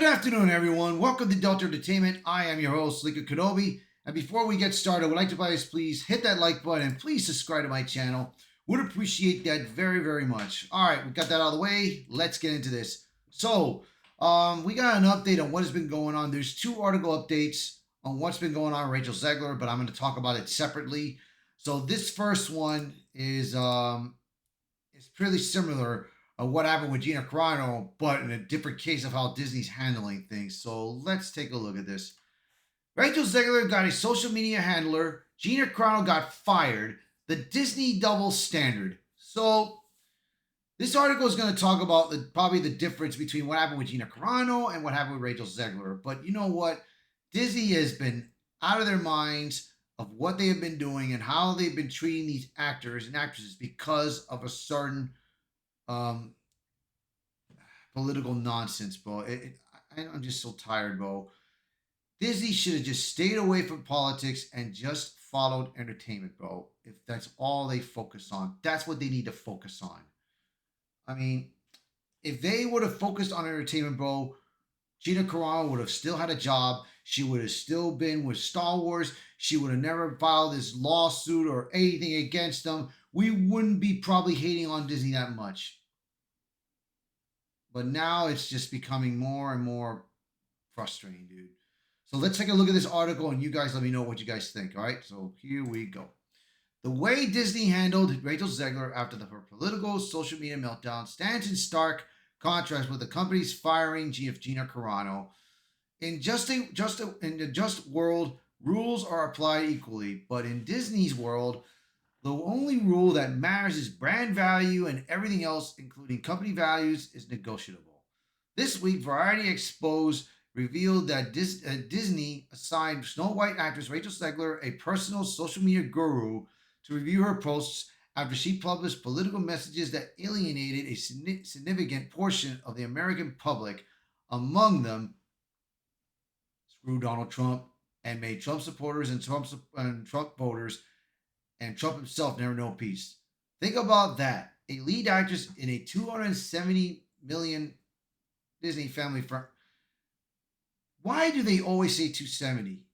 afternoon, everyone. Welcome to Delta Entertainment. I am your host, Lika Kenobi. And before we get started, I would like to please hit that like button and please subscribe to my channel. Would appreciate that very, very much. All right, we got that out of the way. Let's get into this. We got an update on what has been going on. There's two article updates on what's been going on with Rachel Zegler, but I'm going to talk about it separately. So this first one is pretty similar what happened with Gina Carano, but in a different case of how Disney's handling things. So let's take a look at this. Rachel Zegler got a social media handler. Gina Carano got fired. The Disney double standard. So this article is going to talk about probably the difference between what happened with Gina Carano and what happened with Rachel Zegler. But you know what? Disney has been out of their minds of what they have been doing and how they've been treating these actors and actresses because of a certain political nonsense, bro. I'm just so tired, bro. Disney should have just stayed away from politics and just followed entertainment, bro. If that's all they focus on, that's what they need to focus on. I mean, if they would have focused on entertainment, bro, Gina Carano would have still had a job. She would have still been with Star Wars. She would have never filed this lawsuit or anything against them. We wouldn't be probably hating on Disney that much. But now it's just becoming more and more frustrating, dude. So let's take a look at this article and you guys let me know what you guys think. All right, so here we go. The way Disney handled Rachel Zegler after her political social media meltdown stands in stark contrast with the company's firing of Gina Carano. In the just world, rules are applied equally, but in Disney's world, the only rule that matters is brand value, and everything else, including company values, is negotiable. This week, Variety Exposed revealed that Disney assigned Snow White actress Rachel Zegler a personal social media guru to review her posts after she published political messages that alienated a significant portion of the American public, among them, screw Donald Trump, and made Trump supporters and Trump voters and Trump himself never know peace. Think about that. A lead actress in a $270 million Disney family firm. Why do they always say 270?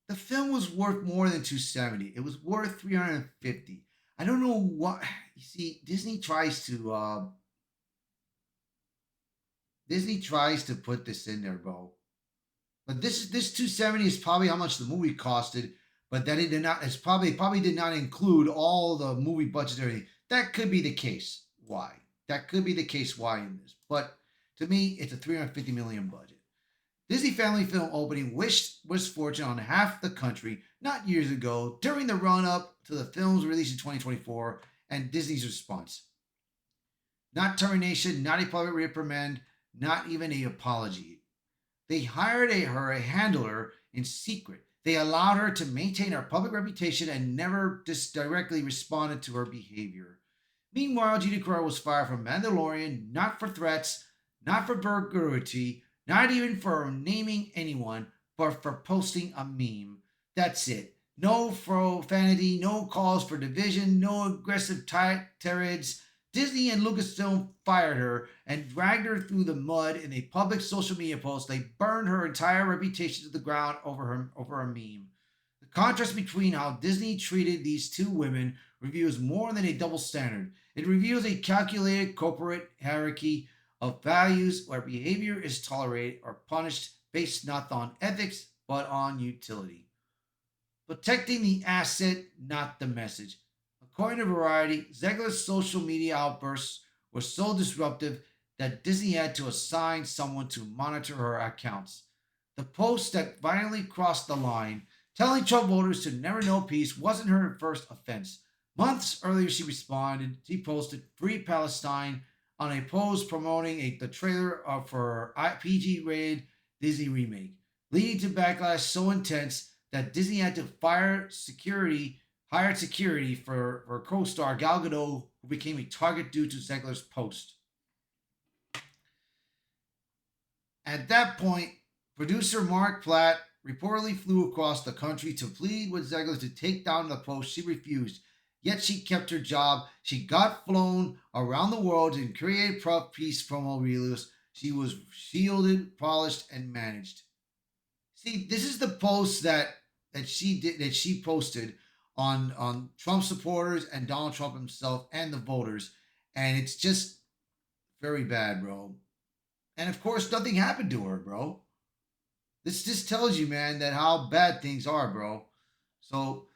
The film was worth more than 270. It was worth 350. I don't know what. You see, Disney tries to put this in there, bro. But this 270 is probably how much the movie costed, but that it did not. It's probably did not include all the movie budget and everything. That could be the case. Why? That could be the case. Why in this? But to me, it's a 350 million budget. Disney family film opening wished fortune on half the country not years ago during the run-up to the film's release in 2024 and Disney's response. Not termination, not a public reprimand, not even an apology. They hired her a handler in secret. They allowed her to maintain her public reputation and never directly responded to her behavior. Meanwhile, Gina Carano was fired from Mandalorian, not for threats, not for burglary, not even for naming anyone, but for posting a meme. That's it. No profanity, no calls for division, no aggressive tirades. Disney and Lucasfilm fired her and dragged her through the mud in a public social media post. They burned her entire reputation to the ground over a meme. The contrast between how Disney treated these two women reveals more than a double standard. It reveals a calculated corporate hierarchy of values where behavior is tolerated or punished based not on ethics but on utility. Protecting the asset, not the message. According to Variety, Zegler's social media outbursts were so disruptive that Disney had to assign someone to monitor her accounts. The post that violently crossed the line, telling Trump voters to never know peace, wasn't her first offense. Months earlier, she posted Free Palestine on a post promoting the trailer for PG-rated Disney remake, leading to backlash so intense that Disney had to hired security for co-star Gal Gadot, who became a target due to Zegler's post. At that point, producer Mark Platt reportedly flew across the country to plead with Zegler to take down the post. She refused. Yet she kept her job. She got flown around the world and created peace promo reels She was shielded, polished, and managed. See, this is the post that she posted on Trump supporters and Donald Trump himself and the voters, and it's just very bad, bro. And of course, nothing happened to her, bro. This just tells you, man, that how bad things are, bro. So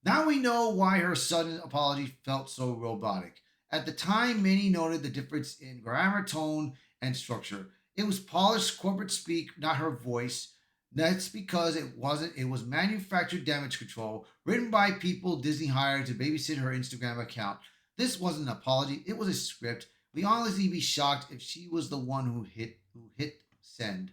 now we know why her sudden apology felt so robotic. At the time, many noted the difference in grammar, tone, and structure. It was polished corporate speak, not her voice. That's because it wasn't. It was manufactured damage control, written by people Disney hired to babysit her Instagram account. This wasn't an apology. It was a script. We honestly be shocked if she was the one who hit send.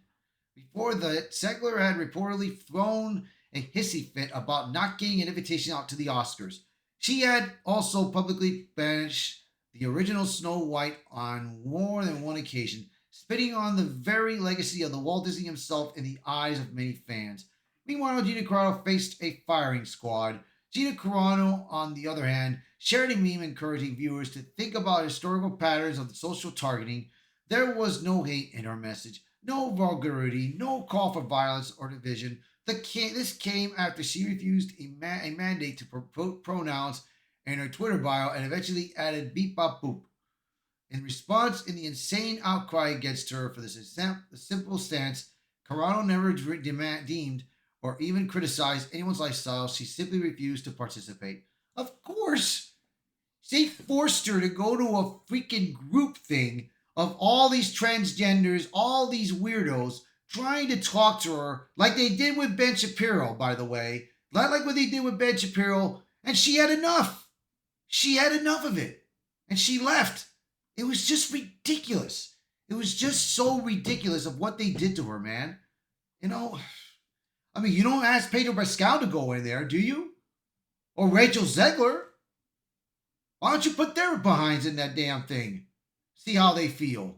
Before that, Segler had reportedly thrown a hissy fit about not getting an invitation out to the Oscars. She had also publicly banished the original Snow White on more than one occasion, spitting on the very legacy of the Walt Disney himself in the eyes of many fans. Meanwhile, Gina Carano faced a firing squad. Gina Carano, on the other hand, shared a meme encouraging viewers to think about historical patterns of the social targeting. There was no hate in her message, no vulgarity, no call for violence or division. This came after she refused a mandate to put pronouns in her Twitter bio and eventually added beep bop boop. In response, in the insane outcry against her for this simple stance, Carano never deemed or even criticized anyone's lifestyle. She simply refused to participate. Of course, they forced her to go to a freaking group thing of all these transgenders, all these weirdos trying to talk to her like they did with Ben Shapiro, by the way. Not like what they did with Ben Shapiro. And she had enough. She had enough of it. And she left. It was just ridiculous. It was just so ridiculous of what they did to her, man. You know, I mean, you don't ask Pedro Pascal to go in there, do you? Or Rachel Zegler. Why don't you put their behinds in that damn thing? See how they feel.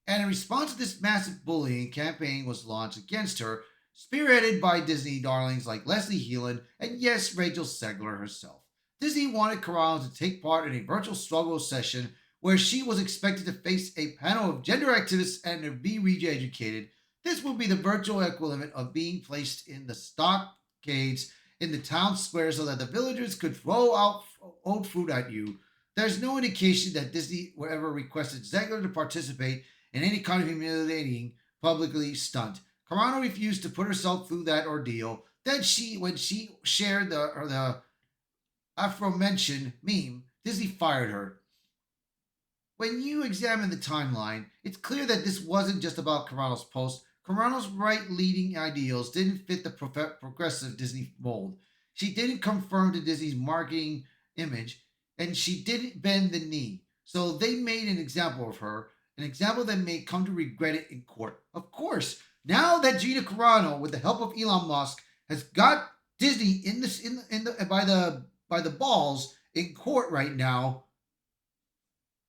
And in response to this massive bullying, campaign was launched against her, spearheaded by Disney darlings like Leslie Heelan and, yes, Rachel Zegler herself. Disney wanted Carano to take part in a virtual struggle session where she was expected to face a panel of gender activists and to be re-educated. This would be the virtual equivalent of being placed in the stockades in the town square so that the villagers could throw out old fruit at you. There's no indication that Disney ever requested Zegler to participate in any kind of humiliating publicly stunt. Carano refused to put herself through that ordeal. Then when she shared the aforementioned meme, Disney fired her. When you examine the timeline, it's clear that this wasn't just about Carano's post. Carano's right-leading ideals didn't fit the progressive Disney mold. She didn't conform to Disney's marketing image, and she didn't bend the knee. So they made an example of her, an example that may come to regret it in court. Of course, now that Gina Carano, with the help of Elon Musk, has got Disney by the balls in court right now,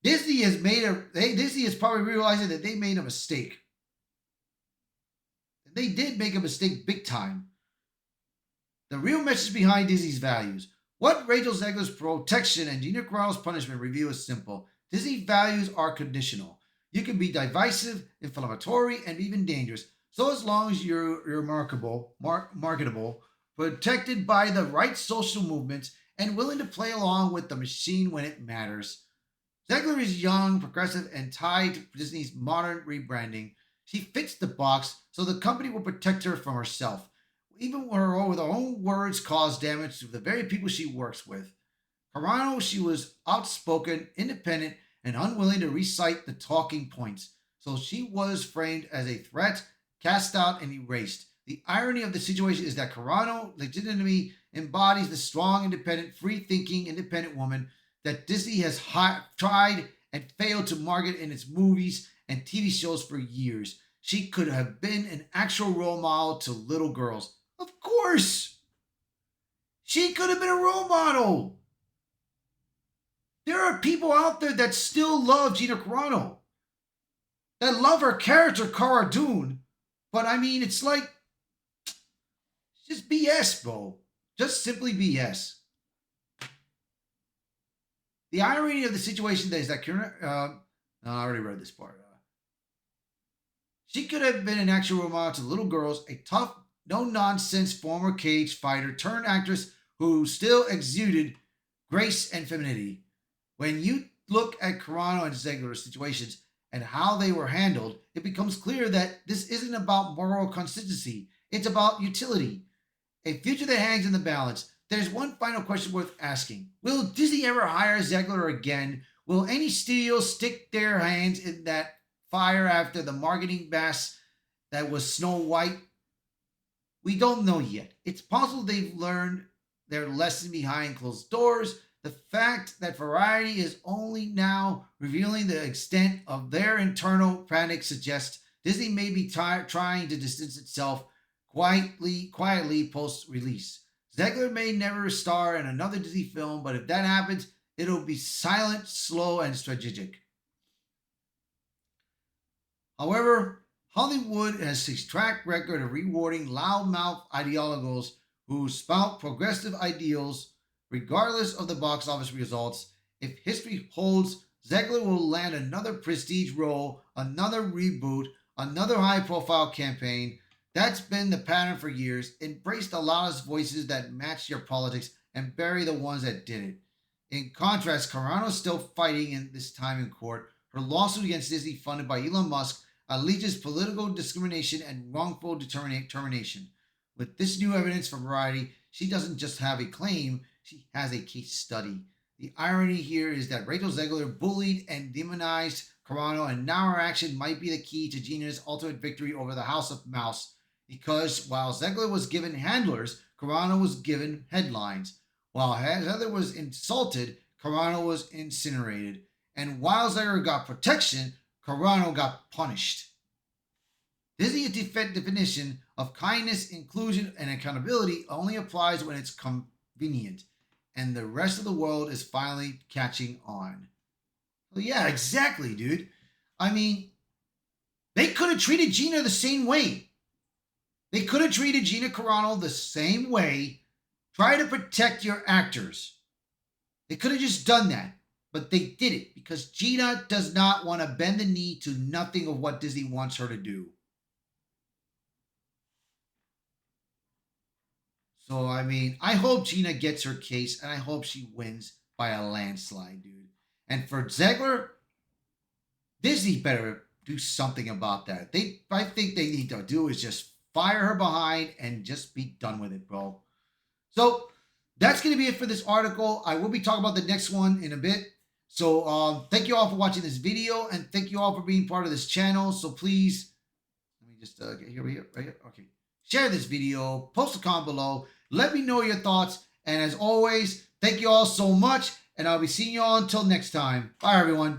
Disney is probably realizing that they made a mistake. They did make a mistake big time. The real message behind Disney's values. What Rachel Zegler's protection and Gina Carano's punishment reveal is simple. Disney values are conditional. You can be divisive, inflammatory, and even dangerous. So as long as you're marketable, protected by the right social movements, and willing to play along with the machine when it matters. Zegler is young, progressive, and tied to Disney's modern rebranding. She fits the box, so the company will protect her from herself, even when her own words cause damage to the very people she works with. Carano, she was outspoken, independent, and unwilling to recite the talking points, so she was framed as a threat, cast out, and erased. The irony of the situation is that Carano legitimately embodies the strong, independent, free-thinking, independent woman that Disney has tried and failed to market in its movies and TV shows for years. She could have been an actual role model to little girls. Of course! She could have been a role model! There are people out there that still love Gina Carano, that love her character, Cara Dune, but I mean, it's like, just BS, bro. Just simply BS. The irony of the situation is that No, I already read this part. She could have been an actual role model to little girls, a tough, no nonsense former cage fighter turned actress who still exuded grace and femininity. When you look at Carano and Ziegler's situations and how they were handled, it becomes clear that this isn't about moral consistency, it's about utility. A future that hangs in the balance. There's one final question worth asking. Will Disney ever hire Zegler again? Will any studio stick their hands in that fire after the marketing mess that was Snow White? We don't know yet. It's possible they've learned their lesson behind closed doors. The fact that Variety is only now revealing the extent of their internal panic suggests Disney may be trying to distance itself quietly post-release. Zegler may never star in another Disney film, but if that happens, it'll be silent, slow, and strategic. However, Hollywood has a track record of rewarding loudmouth ideologos who spout progressive ideals regardless of the box office results. If history holds, Zegler will land another prestige role, another reboot, another high profile campaign. That's been the pattern for years. Embrace the loudest voices that match your politics and bury the ones that didn't. In contrast, Carano's still fighting in this time in court. Her lawsuit against Disney, funded by Elon Musk, alleges political discrimination and wrongful termination. With this new evidence from Variety, she doesn't just have a claim, she has a case study. The irony here is that Rachel Zegler bullied and demonized Carano, and now her action might be the key to Gina's ultimate victory over the House of Mouse. Because while Zegler was given handlers, Carano was given headlines. While Heather was insulted, Carano was incinerated. And while Zegler got protection, Carano got punished. Disney's definition of kindness, inclusion, and accountability only applies when it's convenient, and the rest of the world is finally catching on. Well, yeah, exactly, dude. I mean, they could have treated Gina the same way. They could have treated Gina Carano the same way. Try to protect your actors. They could have just done that, but they did it because Gina does not want to bend the knee to nothing of what Disney wants her to do. So, I mean, I hope Gina gets her case and I hope she wins by a landslide, dude. And for Zegler, Disney better do something about that. I think they need to do is just fire her behind and just be done with it, bro. So that's going to be it for this article. I will be talking about the next one in a bit. So thank you all for watching this video, and thank you all for being part of this channel. So please, let me just get here, right here. Okay. Share this video, post a comment below. Let me know your thoughts. And as always, thank you all so much, and I'll be seeing you all until next time. Bye, everyone.